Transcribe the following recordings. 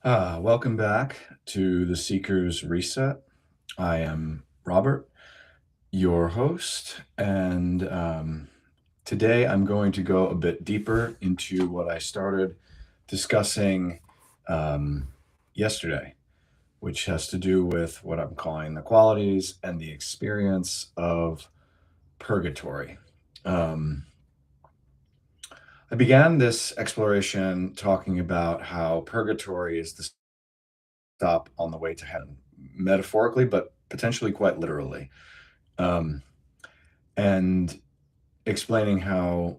Welcome back to the Seeker's Reset. I am Robert, your host, and today I'm going to go a bit deeper into what I started discussing um, yesterday, which has to do with what I'm calling the qualities and the experience of purgatory. Um, I began this exploration talking about how purgatory is the stop on the way to heaven, metaphorically, but potentially quite literally. Um, and explaining how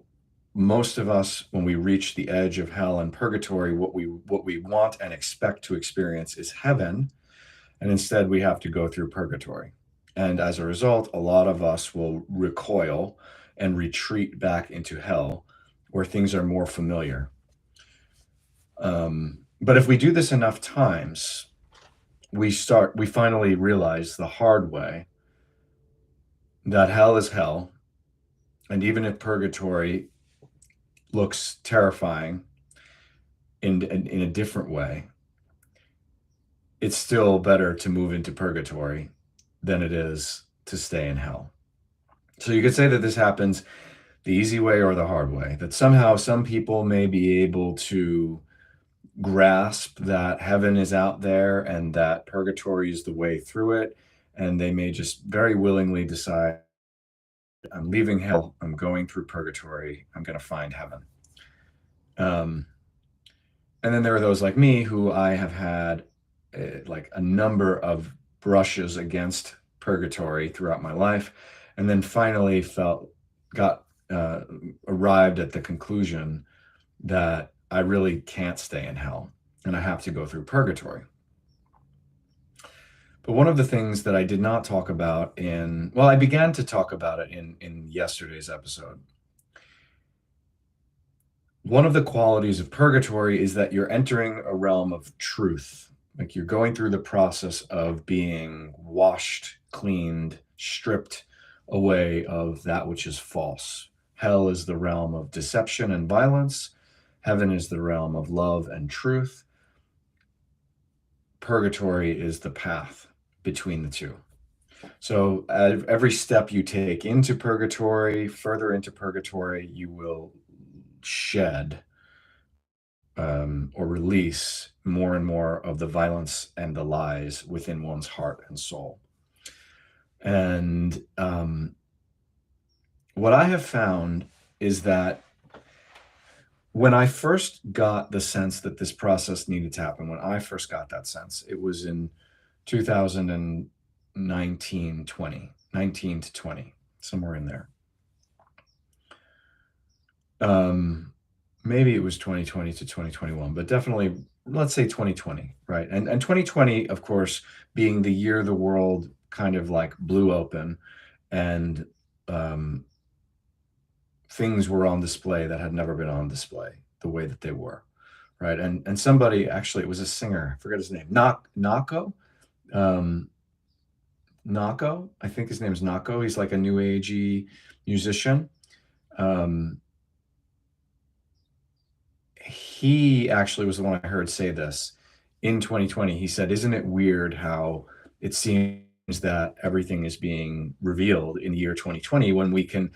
most of us, when we reach the edge of hell and purgatory, what we want and expect to experience is heaven, and instead we have to go through purgatory. And as a result, a lot of us will recoil and retreat back into hell, where things are more familiar. But if we do this enough times, we finally realize the hard way that hell is hell, and even if purgatory looks terrifying in a different way, it's still better to move into purgatory than it is to stay in hell. So you could say that this happens the easy way or the hard way, that somehow some people may be able to grasp that heaven is out there and that purgatory is the way through it, and they may just very willingly decide, I'm leaving hell, I'm going through purgatory, I'm going to find heaven. Um, and then there are those like me who I have had like a number of brushes against purgatory throughout my life, and then finally got arrived at the conclusion that I really can't stay in hell and I have to go through purgatory. But one of the things that I did not talk about I began to talk about it in yesterday's episode. One of the qualities of purgatory is that you're entering a realm of truth. Like you're going through the process of being washed, cleaned, stripped away of that which is false. Hell is the realm of deception and violence. Heaven is the realm of love and truth. Purgatory is the path between the two. So every step you take into purgatory, further into purgatory, you will shed or release more and more of the violence and the lies within one's heart and soul. And what I have found is that when I first got the sense that this process needed to happen, when I first got that sense, it was in 2019, 20, 19 to 20, somewhere in there. Maybe it was 2020 to 2021, but definitely let's say 2020, right? And 2020, of course, being the year the world kind of like blew open and things were on display that had never been on display the way that they were, right? And somebody, actually, it was a singer, I forget his name, Nako. Nako, I think his name is Nako. He's like a new agey musician. He actually was the one I heard say this in 2020. He said, "Isn't it weird how it seems that everything is being revealed in the year 2020 when we're going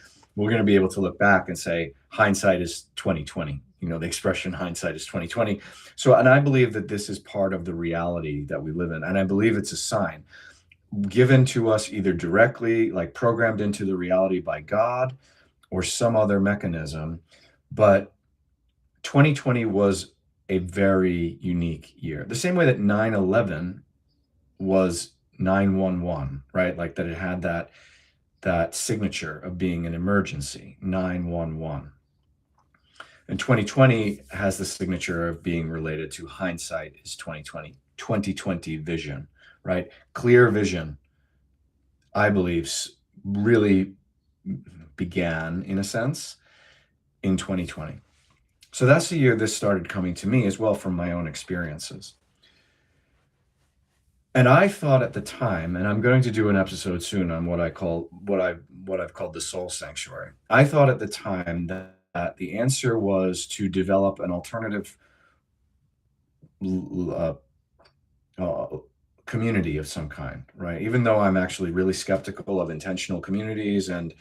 to be able to look back and say hindsight is 2020." You know, the expression hindsight is 2020. So, and I believe that this is part of the reality that we live in, and I believe it's a sign given to us either directly, like programmed into the reality by God, or some other mechanism. But 2020 was a very unique year. The same way that 9/11 was 911, right? Like that it had that signature of being an emergency, 911. And 2020 has the signature of being related to hindsight is 2020 vision, right? Clear vision, I believe, really began in a sense in 2020. So that's the year this started coming to me as well from my own experiences. And I thought at the time, and I'm going to do an episode soon on what I've called the soul sanctuary. I thought at the time that the answer was to develop an alternative community of some kind, right? Even though I'm actually really skeptical of intentional communities and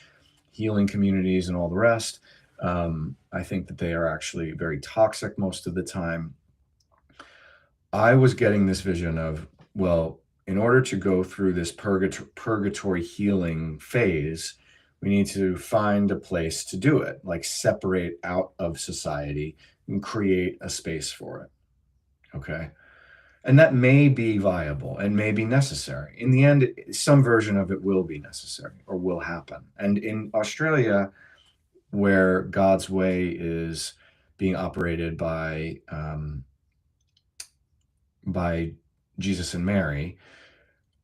healing communities and all the rest, I think that they are actually very toxic most of the time. I was getting this vision of, well, in order to go through this purgatory healing phase, we need to find a place to do it, like separate out of society and create a space for it. Okay. And that may be viable and may be necessary. In the end, some version of it will be necessary or will happen. And in Australia, where God's way is being operated by Jesus and Mary,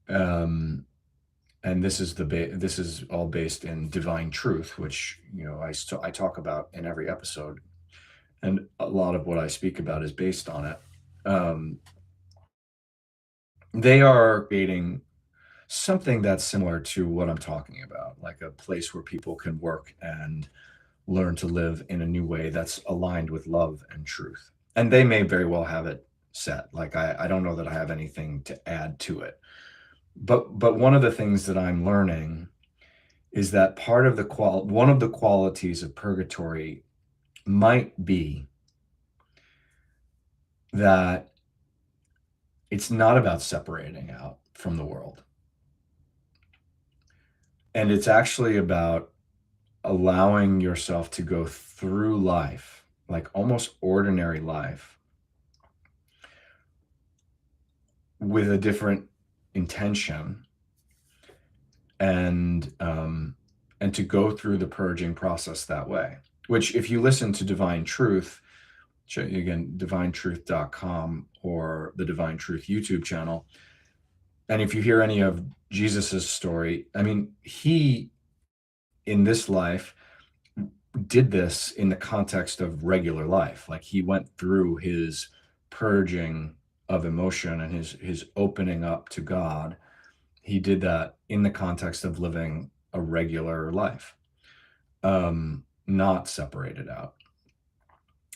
and this is this is all based in divine truth, which I talk about in every episode, and a lot of what I speak about is based on it. They are creating something that's similar to what I'm talking about, like a place where people can work and learn to live in a new way that's aligned with love and truth. And they may very well have it set. Like I don't know that I have anything to add to it. But one of the things that I'm learning is that part of one of the qualities of purgatory might be that it's not about separating out from the world. And it's actually about allowing yourself to go through life, like almost ordinary life, with a different intention, and to go through the purging process that way. Which, if you listen to Divine Truth, again, divinetruth.com or the Divine Truth YouTube channel, and if you hear any of Jesus's story, I mean, he in this life did this in the context of regular life. Like he went through his purging of emotion and his opening up to God. He did that in the context of living a regular life, not separated out.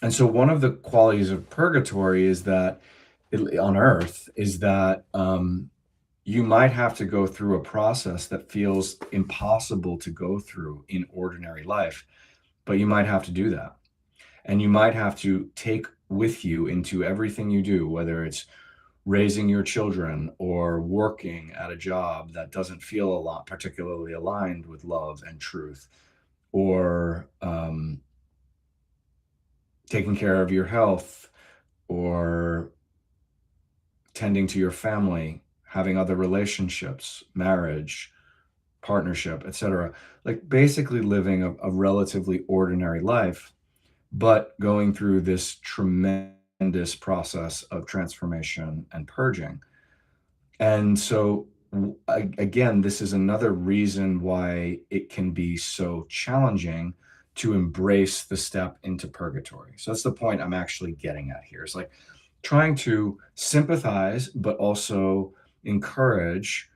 And so one of the qualities of purgatory is that on earth is that you might have to go through a process that feels impossible to go through in ordinary life, but you might have to do that. And you might have to take with you into everything you do, whether it's raising your children or working at a job that doesn't feel a lot particularly aligned with love and truth, or taking care of your health, or tending to your family, having other relationships, marriage, partnership, etc. Like basically living a relatively ordinary life, but going through this tremendous process of transformation and purging. And so, again, this is another reason why it can be so challenging to embrace the step into purgatory. So that's the point I'm actually getting at here. It's like trying to sympathize, but also encourage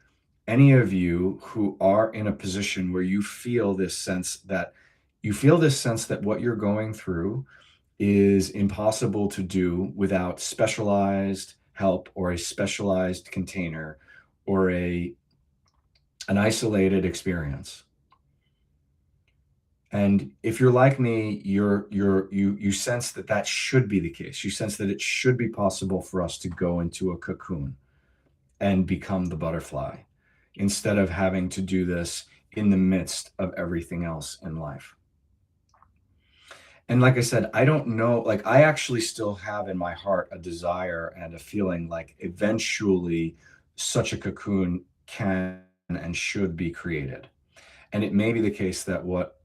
any of you who are in a position where you feel this sense that what you're going through is impossible to do without specialized help or a specialized container or an isolated experience. And if you're like me, you sense that should be the case. You sense that it should be possible for us to go into a cocoon and become the butterfly instead of having to do this in the midst of everything else in life. And like I said, I don't know, like I actually still have in my heart a desire and a feeling like eventually such a cocoon can and should be created. And it may be the case that what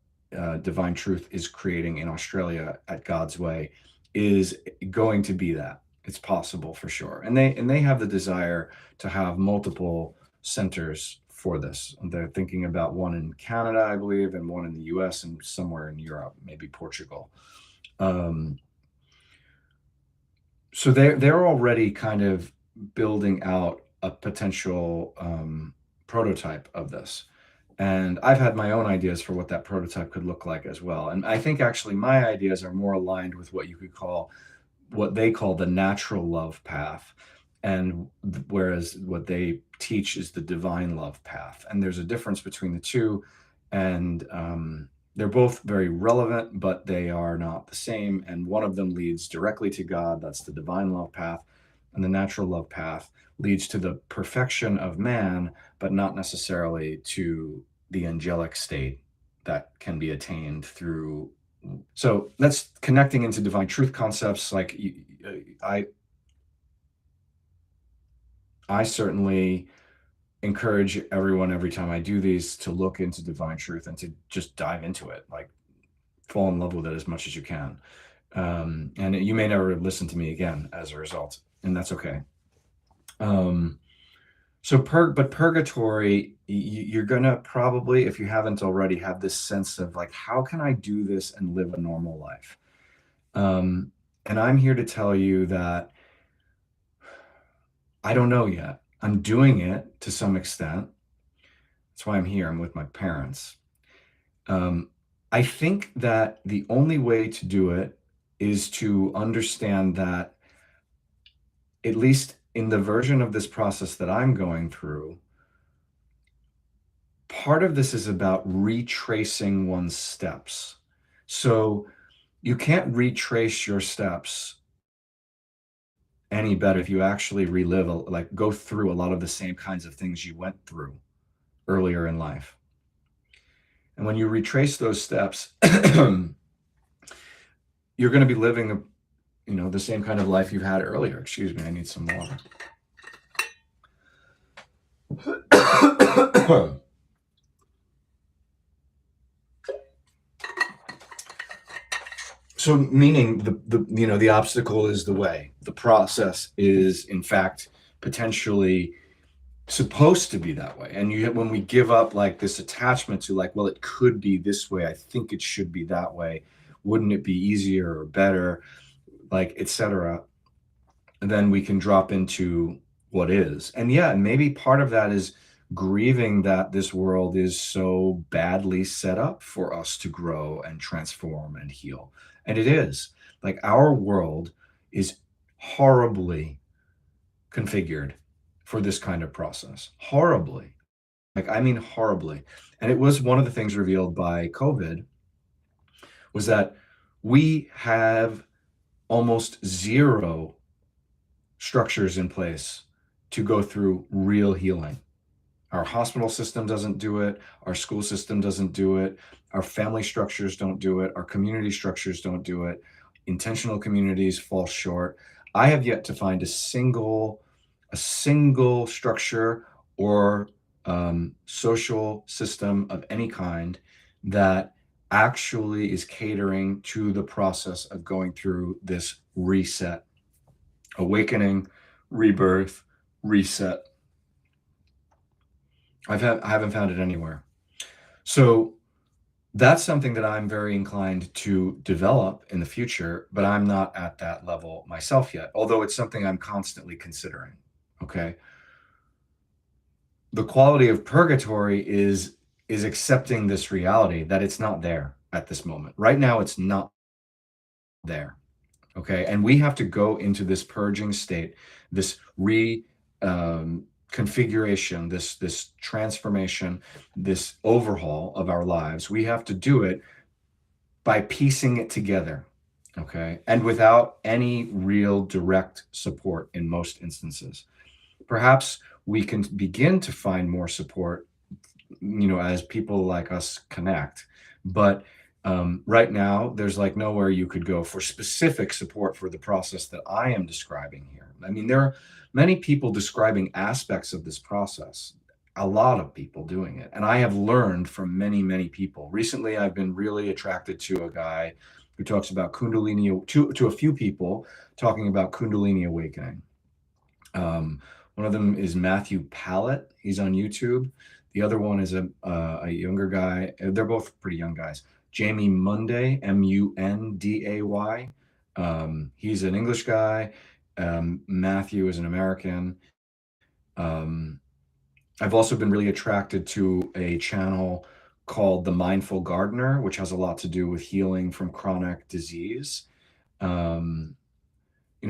Divine Truth is creating in Australia at God's Way is going to be that. It's possible for sure. And they have the desire to have multiple centers for this. They're thinking about one in Canada, I believe, and one in the US and somewhere in Europe, maybe Portugal. So they're already kind of building out a potential prototype of this. And I've had my own ideas for what that prototype could look like as well. And I think actually my ideas are more aligned with what you could call what they call the natural love path, and whereas what they teach is the divine love path. And there's a difference between the two, and they're both very relevant, but they are not the same. And one of them leads directly to God, that's the divine love path, and the natural love path leads to the perfection of man, but not necessarily to the angelic state that can be attained through. So that's connecting into divine truth concepts. Like I certainly encourage everyone every time I do these to look into divine truth and to just dive into it, like fall in love with it as much as you can. And you may never listen to me again as a result, and that's okay. But purgatory, you're gonna probably, if you haven't already, have this sense of like, how can I do this and live a normal life? And I'm here to tell you that I don't know yet. I'm doing it to some extent. That's why I'm here. I'm with my parents. I think that the only way to do it is to understand that, at least in the version of this process that I'm going through, part of this is about retracing one's steps. So you can't retrace your steps any better if you actually relive, like go through a lot of the same kinds of things you went through earlier in life. And when you retrace those steps, you're going to be living, the same kind of life you've had earlier. Excuse me, I need some water. So meaning the obstacle is the way. The process is, in fact, potentially supposed to be that way. And when we give up like this attachment to like, well, it could be this way, I think it should be that way, wouldn't it be easier or better, like, etc., and then we can drop into what is. And yeah, maybe part of that is grieving that this world is so badly set up for us to grow and transform and heal. And it is. Like, our world is horribly configured for this kind of process. Horribly. Like, I mean, horribly. And it was one of the things revealed by COVID, was that we have almost zero structures in place to go through real healing. Our hospital system doesn't do it. Our school system doesn't do it. Our family structures don't do it. Our community structures don't do it. Intentional communities fall short. I have yet to find a single structure or social system of any kind that actually is catering to the process of going through this reset, awakening, rebirth, reset. I haven't found it anywhere. So that's something that I'm very inclined to develop in the future, but I'm not at that level myself yet, although it's something I'm constantly considering. Okay. The quality of purgatory is accepting this reality that it's not there at this moment. Right now, it's not there. Okay. And we have to go into this purging state, this configuration, this transformation, this overhaul of our lives. We have to do it by piecing it together. Okay. And without any real direct support in most instances. Perhaps we can begin to find more support, as people like us connect. But right now, there's like nowhere you could go for specific support for the process that I am describing here. I mean, there are many people describing aspects of this process, a lot of people doing it. And I have learned from many, many people. Recently, I've been really attracted to a guy who talks about Kundalini, to a few people talking about Kundalini awakening. One of them is Matthew Pallett. He's on YouTube. The other one is a younger guy. They're both pretty young guys. Jamie Munday, Munday. He's an English guy. Matthew is an American. I've also been really attracted to a channel called The Mindful Gardener, which has a lot to do with healing from chronic disease.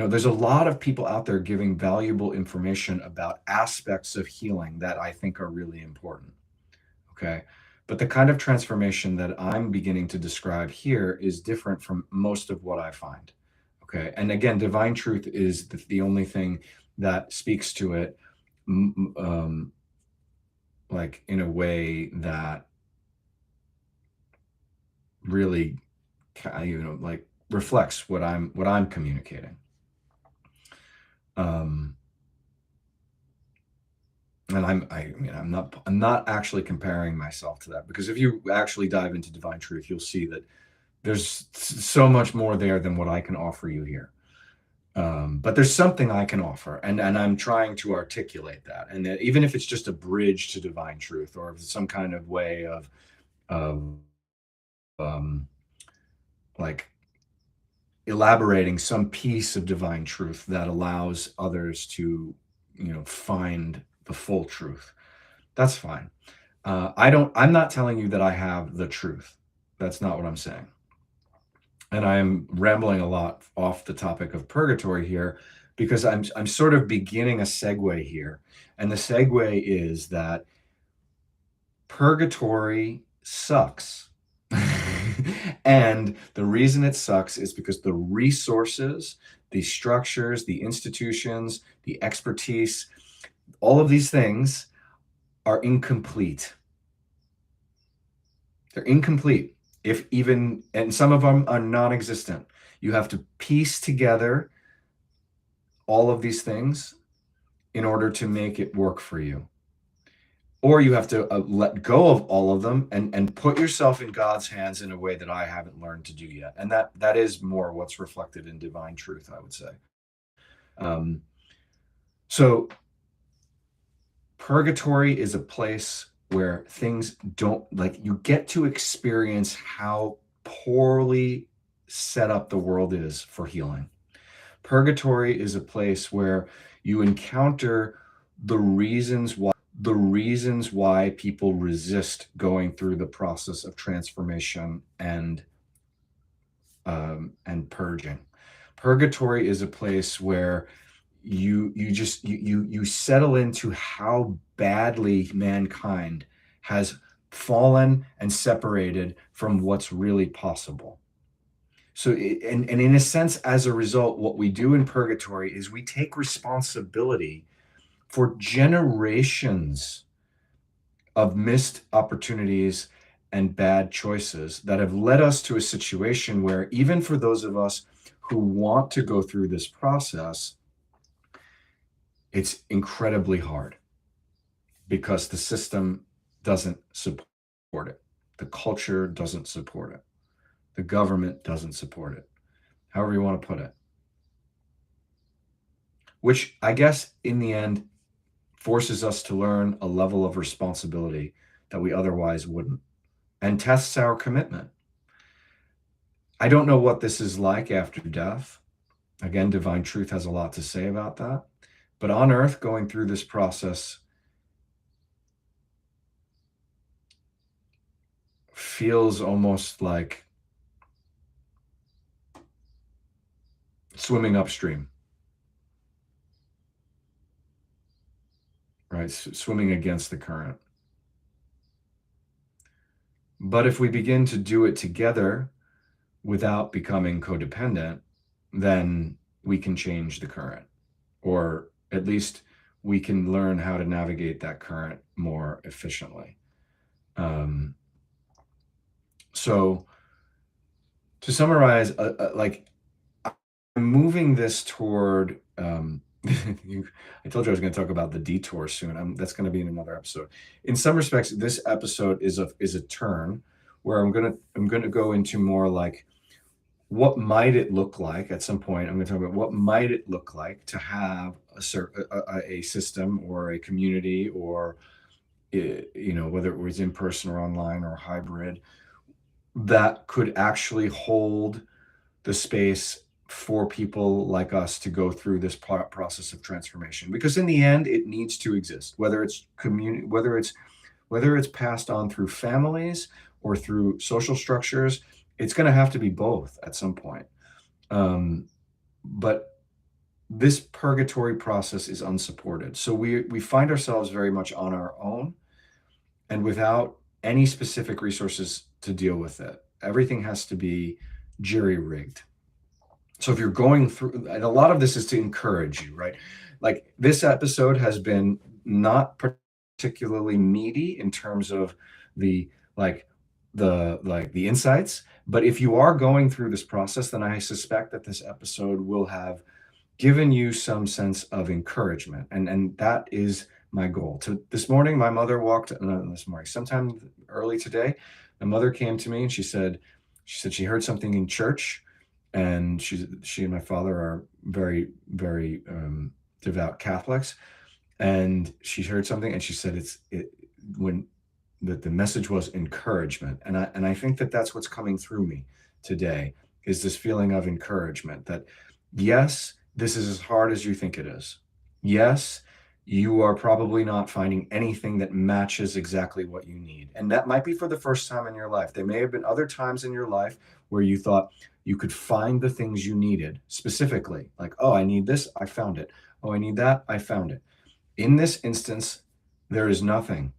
there's a lot of people out there giving valuable information about aspects of healing that I think are really important. Okay. But the kind of transformation that I'm beginning to describe here is different from most of what I find. Okay. And again, divine truth is the only thing that speaks to it, like in a way that really, like reflects what I'm communicating. Um, and I'm not actually comparing myself to that, because if you actually dive into divine truth, you'll see that there's so much more there than what I can offer you here. But there's something I can offer, and I'm trying to articulate that. And that even if it's just a bridge to divine truth, or some kind of way of um, like elaborating some piece of divine truth that allows others to, find the full truth, that's fine. I'm not telling you that I have the truth. That's not what I'm saying. And I'm rambling a lot off the topic of purgatory here, because I'm sort of beginning a segue here. And the segue is that purgatory sucks. And the reason it sucks is because the resources, the structures, the institutions, the expertise, all of these things are incomplete. They're incomplete, if even, and some of them are non-existent. You have to piece together all of these things in order to make it work for you. Or you have to let go of all of them and put yourself in God's hands in a way that I haven't learned to do yet. And that is more what's reflected in divine truth, I would say. So purgatory is a place where things don't, like, you get to experience how poorly set up the world is for healing. Purgatory is a place where you encounter the reasons why people resist going through the process of transformation and purging. Purgatory is a place where you settle into how badly mankind has fallen and separated from what's really possible. So, and in a sense, as a result, what we do in purgatory is we take responsibility for generations of missed opportunities and bad choices that have led us to a situation where, even for those of us who want to go through this process, it's incredibly hard because the system doesn't support it. The culture doesn't support it. The government doesn't support it. However you want to put it. Which I guess in the end forces us to learn a level of responsibility that we otherwise wouldn't, and tests our commitment. I don't know what this is like after death. Again, divine truth has a lot to say about that. But on earth, going through this process feels almost like swimming upstream, right? Swimming against the current. But if we begin to do it together without becoming codependent, then we can change the current, or at least we can learn how to navigate that current more efficiently. So to summarize, like, I'm moving this toward, I told you I was going to talk about the detour soon. That's going to be in another episode. In some respects, this episode is a turn where I'm going to go into more like, what might it look like at some point. I'm going to talk about what might it look like to have a system or a community, or whether it was in person or online or hybrid, that could actually hold the space for people like us to go through this process of transformation. Because in the end, it needs to exist, whether it's community, whether it's passed on through families or through social structures. It's going to have to be both at some point. But this purgatory process is unsupported. So we find ourselves very much on our own and without any specific resources to deal with it. Everything has to be jury rigged. So if you're going through, and a lot of this is to encourage you, right? Like this episode has been not particularly meaty in terms of the like the insights, but if you are going through this process, then I suspect that this episode will have given you some sense of encouragement, and that is my goal. To this morning, my mother walked. No, this morning, sometime early today, my mother came to me and she said she heard something in church, and she and my father are very devout Catholics, and she heard something and she said it when that the message was encouragement, and I think that that's what's coming through me today, is this feeling of encouragement that yes, this is as hard as you think it is. Yes, you are probably not finding anything that matches exactly what you need, and that might be for the first time in your life. There may have been other times in your life where you thought you could find the things you needed specifically, like, oh, I need this, I found it. Oh, I need that, I found it. In this instance, there is nothing,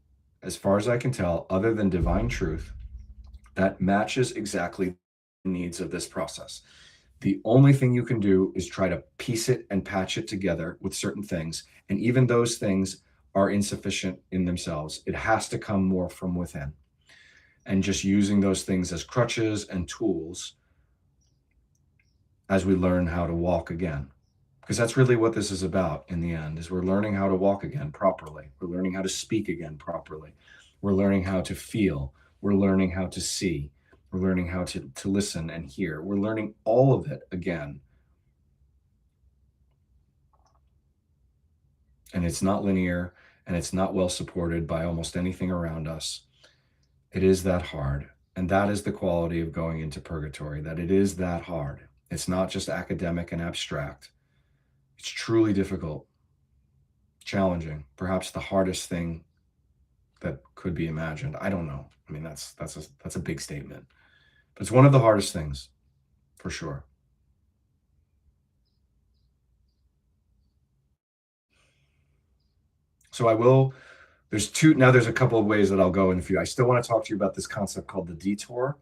as far as I can tell, other than divine truth that matches exactly the needs of this process. The only thing you can do is try to piece it and patch it together with certain things. And even those things are insufficient in themselves. It has to come more from within. And just using those things as crutches and tools as we learn how to walk again. Because that's really what this is about in the end, is we're learning how to walk again properly. We're learning how to speak again properly. We're learning how to feel. We're learning how to see. We're learning how to listen and hear. We're learning all of it again. And it's not linear, and it's not well supported by almost anything around us. It is that hard. And that is the quality of going into purgatory, that it is that hard. It's not just academic and abstract. It's truly difficult, challenging, perhaps the hardest thing that could be imagined. I don't know. I mean, that's a big statement, but it's one of the hardest things for sure. So I will. There's a couple of ways that I'll go in a few. I still want to talk to you about this concept called the detour.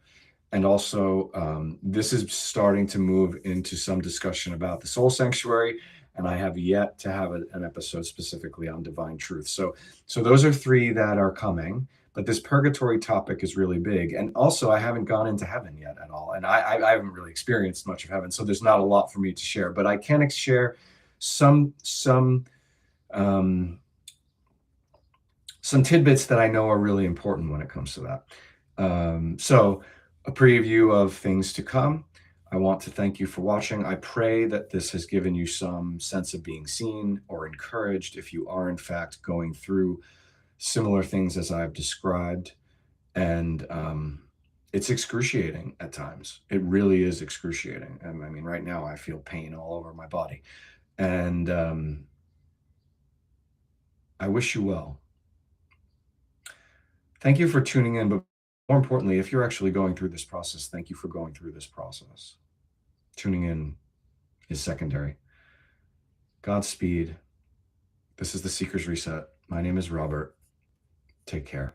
And also, this is starting to move into some discussion about the soul sanctuary, and I have yet to have an episode specifically on divine truth. So those are three that are coming. But this purgatory topic is really big, and also I haven't gone into heaven yet at all, and I haven't really experienced much of heaven, so there's not a lot for me to share. But I can share some um, some tidbits that I know are really important when it comes to that. So a preview of things to come. I want to thank you for watching. I pray that this has given you some sense of being seen or encouraged if you are in fact going through similar things as I've described. And it's excruciating at times. It really is excruciating. And I mean, right now I feel pain all over my body. And I wish you well. Thank you for tuning in, but more importantly, if you're actually going through this process, thank you for going through this process. Tuning in is secondary. Godspeed. This is the Seeker's Reset. My name is Robert. Take care.